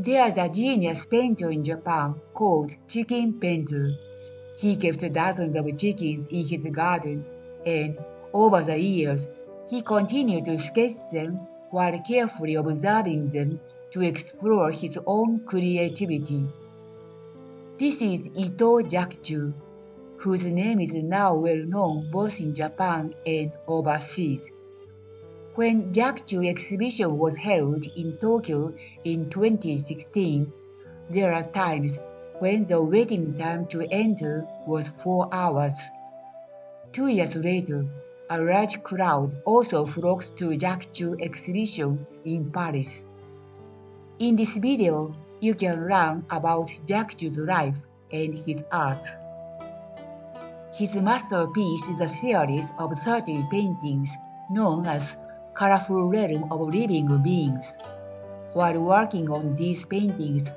There is a genius painter in Japan called Chicken Painter. He kept dozens of chickens in his garden, and over the years, he continued to sketch them while carefully observing them to explore his own creativity. This is Ito Jakuchu, whose name is now well known both in Japan and overseas. When Jakuchu exhibition was held in Tokyo in 2016, there are times when the waiting time to enter was 4 hours. 2 years later, a large crowd also flocks to Jakuchu exhibition in Paris. In this video, you can learn about Jakuchu's life and his art. His masterpiece is a series of 30 paintings known as Colorful Realm of Living Beings. While working on these paintings,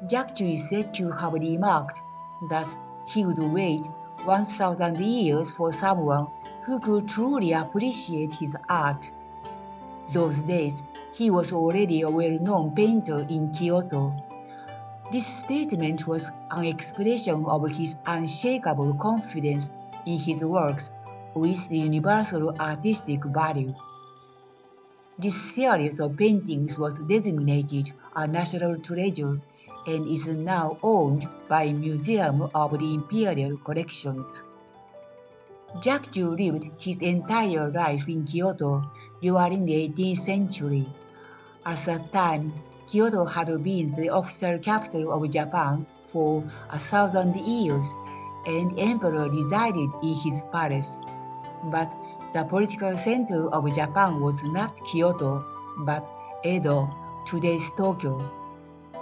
Jakuchu is said to have remarked that he would wait 1,000 years for someone who could truly appreciate his art. Those days, he was already a well-known painter in Kyoto. This statement was an expression of his unshakable confidence in his works with universal artistic value. This series of paintings was designated a national treasure and is now owned by Museum of the Imperial Collections. Jakuchu lived his entire life in Kyoto during the 18th century. At that time, Kyoto had been the official capital of Japan for 1,000 years, and Emperor resided in his palace. But the political center of Japan was not Kyoto, but Edo, today's Tokyo.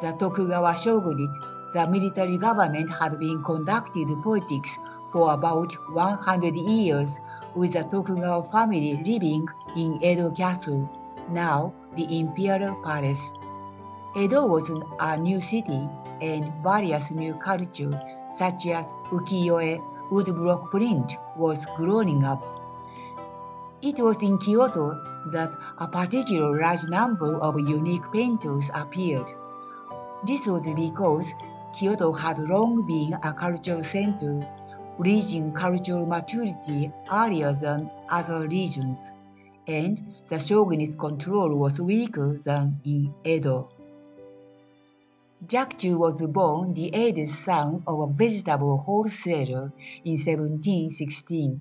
The Tokugawa shogunate, the military government, had been conducting politics for about 100 years, with the Tokugawa family living in Edo Castle, now the Imperial Palace. Edo was a new city, and various new culture, such as ukiyo-e, woodblock print, was growing up. It was in Kyoto that a particularly large number of unique painters appeared. This was because Kyoto had long been a cultural center, reaching cultural maturity earlier than other regions, and the shogunate's control was weaker than in Edo. Jakuchu was born the eldest son of a vegetable wholesaler in 1716.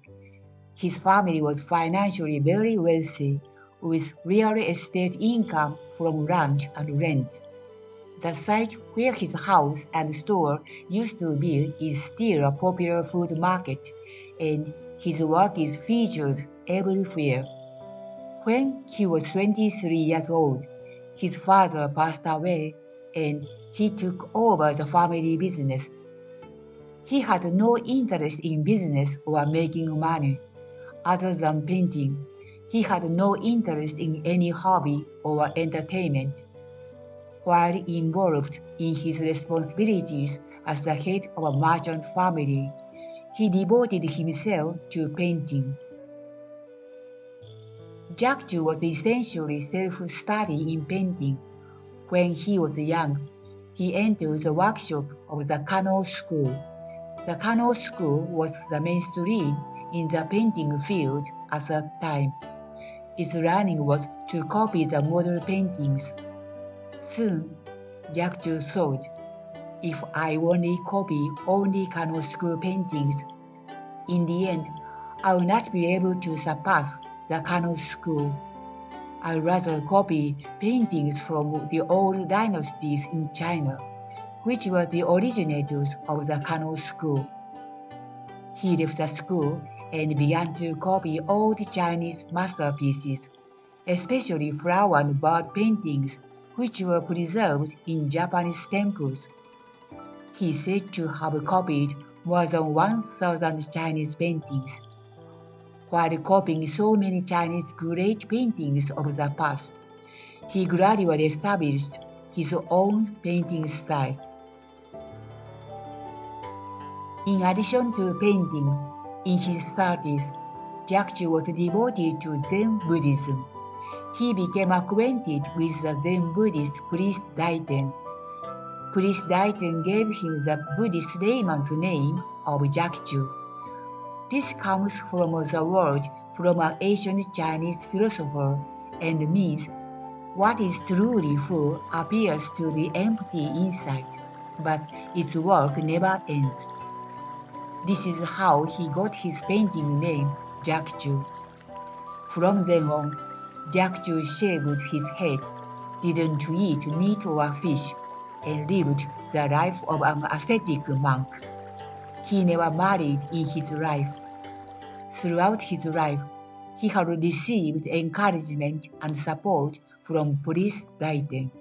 His family was financially very wealthy, with real estate income from land and rent. The site where his house and store used to be is still a popular food market, and his work is featured everywhere. When he was 23 years old, his father passed away, and he took over the family business. He had no interest in business or making money. Other than painting, he had no interest in any hobby or entertainment. While involved in his responsibilities as the head of a merchant family, he devoted himself to painting. Jakuchu was essentially self-study in painting. When he was young, he entered the workshop of the Kano School. The Kano School was the mainstream in the painting field at that time. Its learning was to copy the model paintings. Soon, Jakuchu thought, if I only copy only Kano School paintings, in the end, I will not be able to surpass the Kano School. I'd rather copy paintings from the old dynasties in China, which were the originators of the Kano School. He left the school and began to copy old Chinese masterpieces, especially flower and bird paintings, which were preserved in Japanese temples. He is said to have copied more than 1,000 Chinese paintings. While copying so many Chinese great paintings of the past, he gradually established his own painting style. In addition to painting, in his 30s, Jakuchu was devoted to Zen Buddhism. He became acquainted with the Zen Buddhist priest Daiten Priest Daiten gave him the Buddhist layman's name of Jakuchu. This comes from the word from an ancient Chinese philosopher and means what is truly full appears to be empty inside, but its work never ends. This is how he got his painting name, Jakuchu. From then on, Jakuchu shaved his head, didn't eat meat or fish, and lived the life of an ascetic monk. He never married in his life. Throughout his life, he had received encouragement and support from Priest Daiten.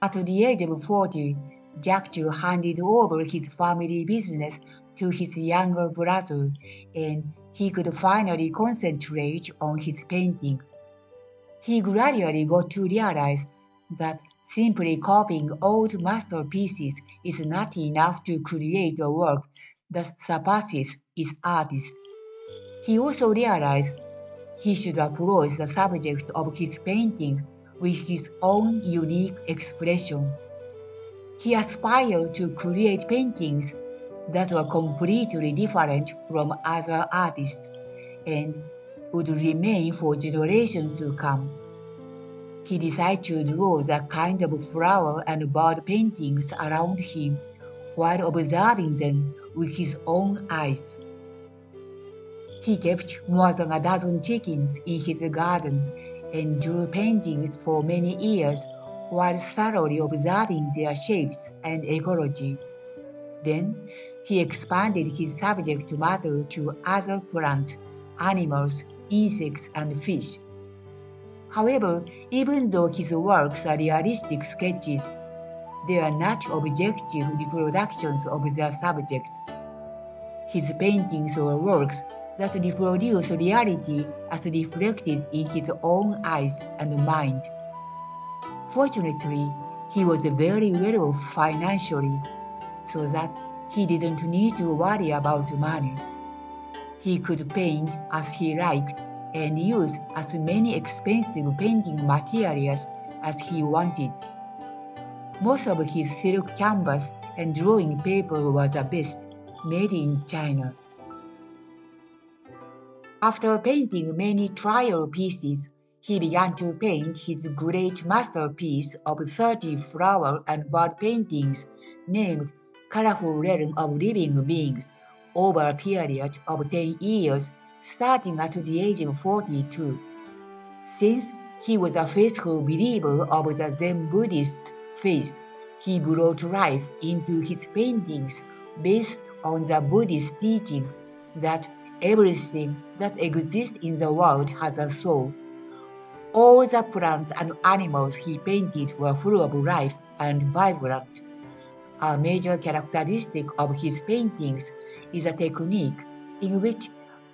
At the age of 40, Jakuchu handed over his family business to his younger brother, and he could finally concentrate on his painting. He gradually got to realize that simply copying old masterpieces is not enough to create a work that surpasses its artist. He also realized he should approach the subject of his painting with his own unique expression. He aspired to create paintings that were completely different from other artists and would remain for generations to come. He decided to draw the kind of flower and bird paintings around him while observing them with his own eyes. He kept more than a dozen chickens in his garden and drew paintings for many years while thoroughly observing their shapes and ecology. Then, he expanded his subject matter to other plants, animals, insects, and fish. However, even though his works are realistic sketches, they are not objective reproductions of their subjects. His paintings were works that reproduce reality as reflected in his own eyes and mind. Fortunately, he was very well off financially, so that he didn't need to worry about money. He could paint as he liked and use as many expensive painting materials as he wanted. Most of his silk canvas and drawing paper was the best, made in China. After painting many trial pieces, he began to paint his great masterpiece of 30 flower and bird paintings named Colorful Realm of Living Beings over a period of 10 years, starting at the age of 42. Since he was a faithful believer of the Zen Buddhist faith, he brought life into his paintings based on the Buddhist teaching that everything that exists in the world has a soul. All the plants and animals he painted were full of life and vibrant. A major characteristic of his paintings is a technique in which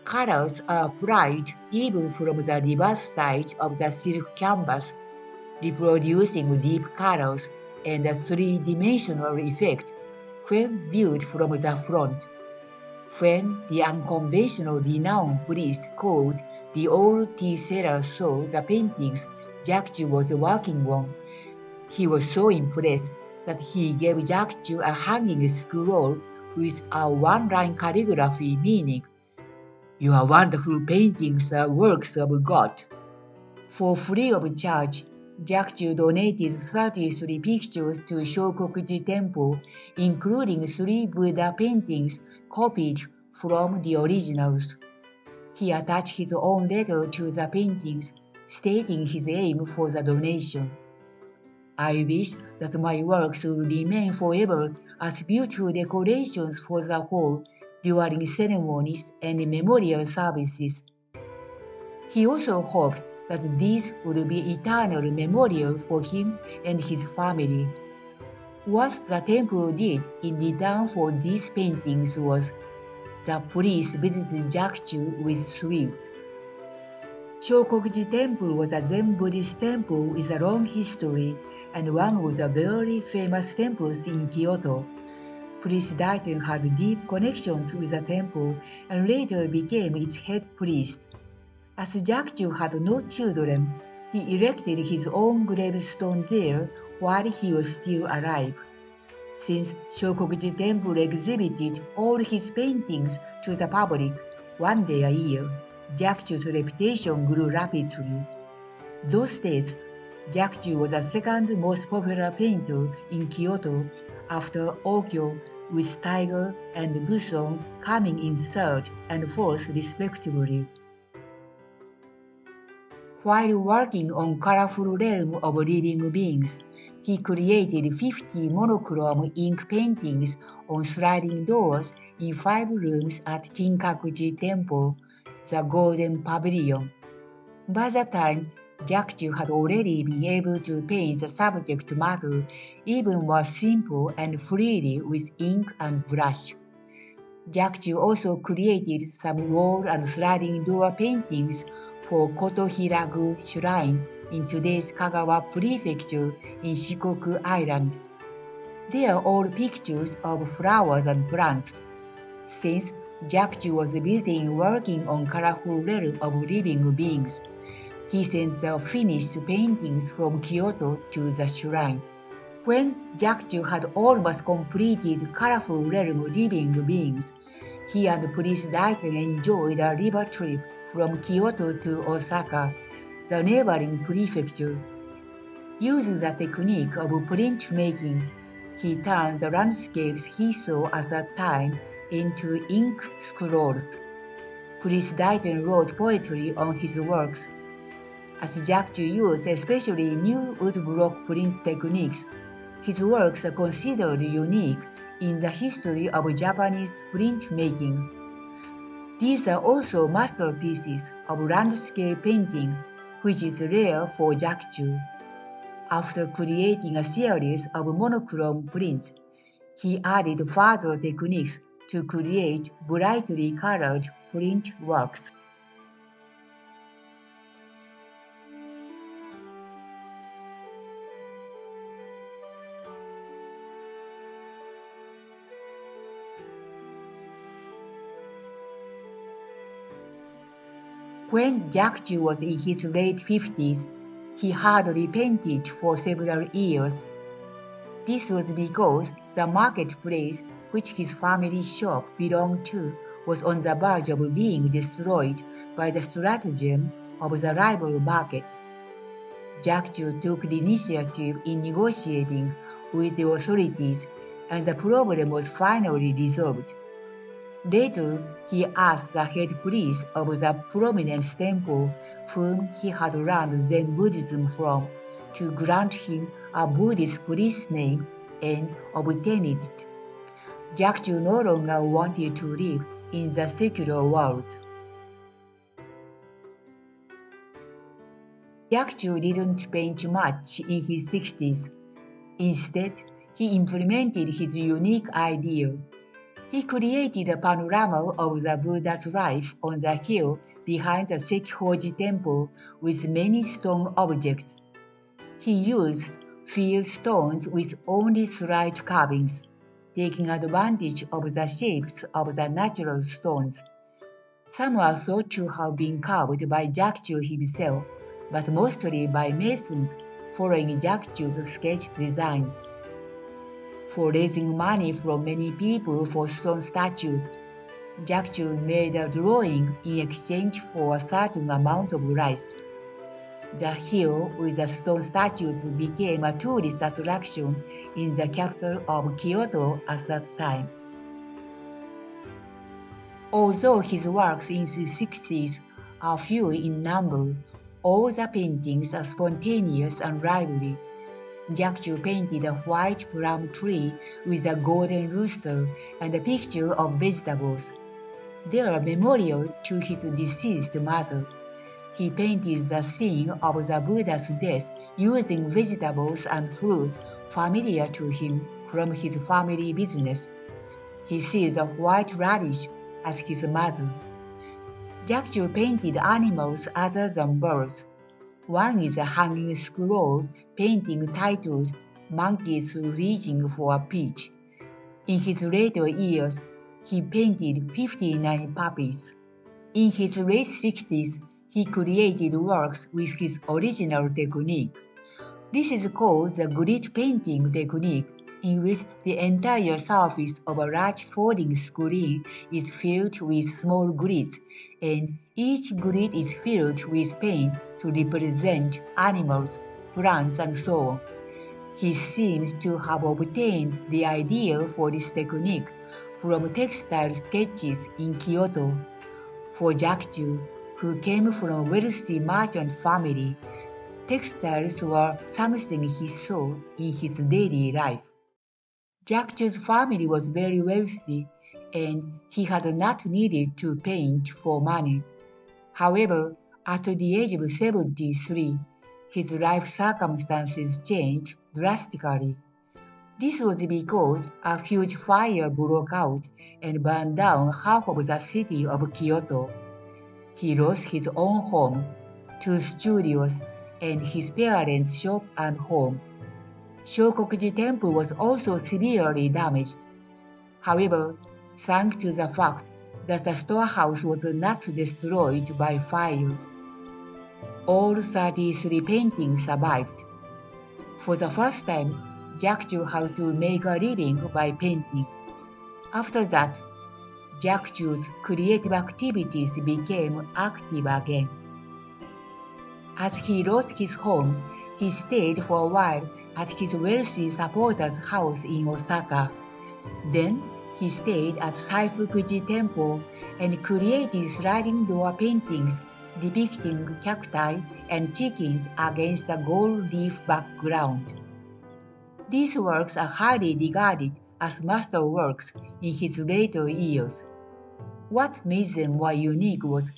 colors are applied even from the reverse side of the silk canvas, reproducing deep colors and a three-dimensional effect when viewed from the front. When the unconventional renowned priest called the old tea seller saw the paintings Jakuchu was working on, he was so impressed that he gave Jakuchu a hanging scroll with a one-line calligraphy meaning, "Your wonderful paintings are works of God." For free of charge, Jakuchu donated 33 pictures to Shingyo-ji Temple, including 3 Buddha paintings copied from the originals. He attached his own letter to the paintings, stating his aim for the donation. "I wish that my works will remain forever as beautiful decorations for the hall during ceremonies and memorial services." He also hoped that these would be eternal memorials for him and his family. What the temple did in return for these paintings was the priest visited Jakuchu with sweets. Shingyo-ji Temple was a Zen Buddhist temple with a long history and one of the very famous temples in Kyoto. Priest Daiten had deep connections with the temple and later became its head priest. As Jakuchu had no children, he erected his own gravestone there while he was still alive. Since Shingyo-ji Temple exhibited all his paintings to the public one day a year, Jakuchu's reputation grew rapidly. Those days, Jakuchu was the second most popular painter in Kyoto after Okyo, with Tiger and Buson coming in third and fourth respectively. While working on colorful realm of living beings, he created 50 monochrome ink paintings on sliding doors in 5 rooms at Shingyo-ji Temple, the Golden Pavilion. By that time, Jakuchu had already been able to paint the subject matter even more simple and freely with ink and brush. Jakuchu also created some wall and sliding door paintings for Koto-Hiragu Shrine in today's Kagawa Prefecture in Shikoku Island. They are all pictures of flowers and plants. Since Jakuchu was busy in working on colorful realm of living beings, he sent the finished paintings from Kyoto to the shrine. When Jakuchu had almost completed colorful realm of living beings, he and Prince Daiten enjoyed a river trip from Kyoto to Osaka, the neighboring prefecture. Using the technique of printmaking, he turned the landscapes he saw at that time into ink scrolls. Prince Daiten wrote poetry on his works. As Jakuchu used especially new woodblock print techniques, his works are considered unique in the history of Japanese printmaking. These are also masterpieces of landscape painting, which is rare for Jakuchu. After creating a series of monochrome prints, he added further techniques to create brightly colored print works. When Jakuchu was in his late 50s, he hardly painted for several years. This was because the marketplace which his family shop belonged to was on the verge of being destroyed by the stratagem of the rival market. Jakuchu took the initiative in negotiating with the authorities, and the problem was finally resolved. Later, he asked the head priest of the prominent temple, whom he had learned Zen Buddhism from, to grant him a Buddhist priest name and obtained it. Jakuchu no longer wanted to live in the secular world. Jakuchu didn't paint much in his 60s. Instead, he implemented his unique idea. He created a panorama of the Buddha's life on the hill behind the Sekiho-ji Temple with many stone objects. He used field stones with only slight carvings, taking advantage of the shapes of the natural stones. Some are thought to have been carved by Jakuchu himself, but mostly by masons following Jakuchu's sketch designs. For raising money from many people for stone statues, Jakuchu made a drawing in exchange for a certain amount of rice. The hill with the stone statues became a tourist attraction in the capital of Kyoto at that time. Although his works in the 60s are few in number, all the paintings are spontaneous and lively. Jakuchu painted a white plum tree with a golden rooster and a picture of vegetables. They are memorial to his deceased mother. He painted the scene of the Buddha's death using vegetables and fruits familiar to him from his family business. He sees a white radish as his mother. Jakuchu painted animals other than birds. One is a hanging scroll painting titled Monkeys Reaching for a Peach. In his later years, he painted 59 puppies. In his late 60s, he created works with his original technique. This is called the grit painting technique in which the entire surface of a large folding screen is filled with small grids, and each grid is filled with paint to represent animals, plants, and so on. He seems to have obtained the idea for this technique from textile sketches in Kyoto. For Jakuchu, who came from a wealthy merchant family, textiles were something he saw in his daily life. Jakuchu's family was very wealthy, and he had not needed to paint for money. However, at the age of 73, his life circumstances changed drastically. This was because a huge fire broke out and burned down half of the city of Kyoto. He lost his own home, 2 studios, and his parents' shop and home. Shingyo-ji Temple was also severely damaged. However, thanks to the fact that the storehouse was not destroyed by fire, all 33 paintings survived. For the first time, Jakuchu had to make a living by painting. After that, Jakuchu's creative activities became active again. As he lost his home, he stayed for a while at his wealthy supporter's house in Osaka. Then he stayed at Sekiho-ji Temple and created sliding door paintings depicting cacti and chickens against a gold leaf background. These works are highly regarded as masterworks in his later years. What made them more unique was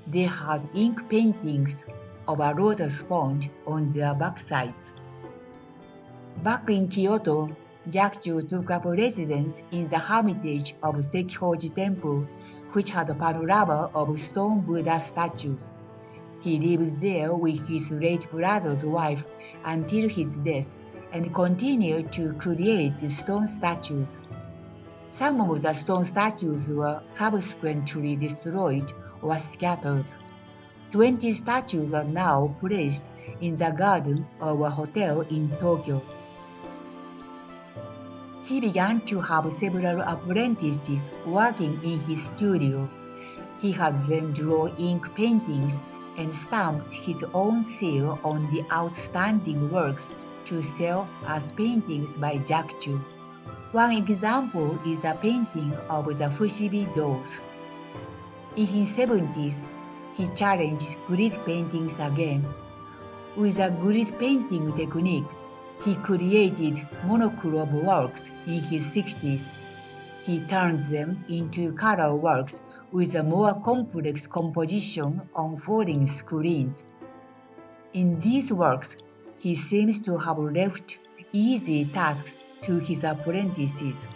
they had ink paintings of a lotus pond on their backsides. Back in Kyoto, Jakuchu took up residence in the hermitage of Sekiho-ji Temple, which had a panorama of stone Buddha statues. He lived there with his late brother's wife until his death and continued to create stone statues. Some of the stone statues were subsequently destroyed or scattered. 20 statues are now placed in the garden of a hotel in Tokyo. He began to have several apprentices working in his studio. He had them draw ink paintings and stamped his own seal on the outstanding works to sell as paintings by Jakuchu. One example is a painting of the Fushimi dolls. In his 70s, he challenged grid paintings again. With a grid painting technique, he created monochrome works in his 60s. He turned them into color works with a more complex composition on folding screens. In these works, he seems to have left easy tasks to his apprentices.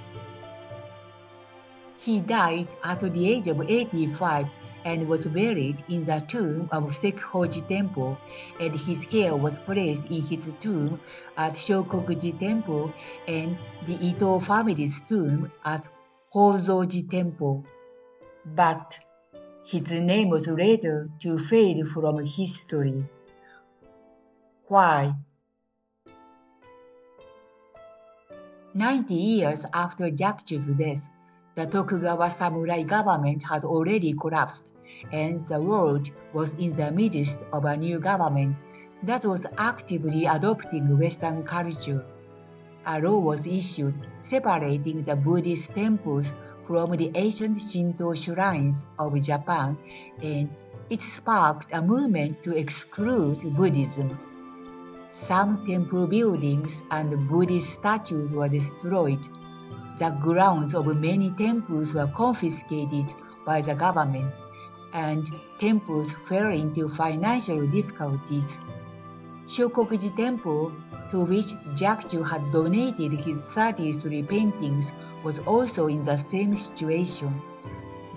He died at the age of 85 and was buried in the tomb of Sekiho-ji Temple, and his hair was placed in his tomb at Shingyo-ji Temple and the Ito family's tomb at Hozo-ji Temple. But his name was later to fade from history. Why? 90 years after Jakuchu's death, the Tokugawa samurai government had already collapsed, and the world was in the midst of a new government that was actively adopting Western culture. A law was issued separating the Buddhist temples from the ancient Shinto shrines of Japan, and it sparked a movement to exclude Buddhism. Some temple buildings and Buddhist statues were destroyed. The grounds of many temples were confiscated by the government, and temples fell into financial difficulties. Shingyo-ji Temple, to which Jakuchu had donated his 33 paintings, was also in the same situation.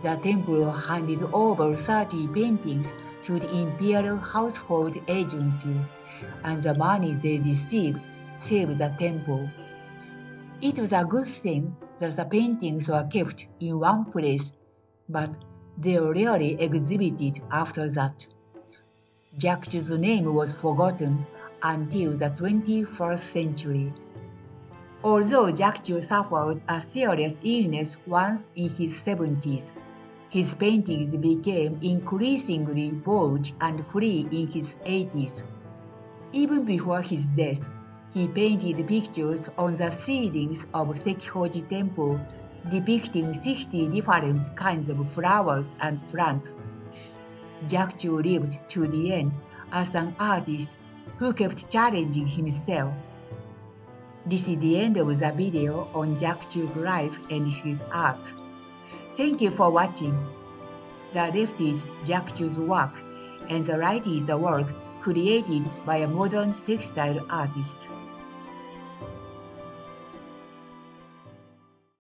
The temple handed over 30 paintings to the Imperial Household Agency, and the money they received saved the temple. It was a good thing that the paintings were kept in one place, but they were rarely exhibited after that. Jakuchu's name was forgotten until the 21st century. Although Jakuchu suffered a serious illness once in his 70s, his paintings became increasingly bold and free in his 80s. Even before his death, he painted pictures on the ceilings of Sekiho-ji Temple depicting 60 different kinds of flowers and plants. Jakuchu lived to the end as an artist who kept challenging himself. This is the end of the video on Jakuchu's life and his art. Thank you for watching. The left is Jakuchu's work, and the right is a work created by a modern textile artist.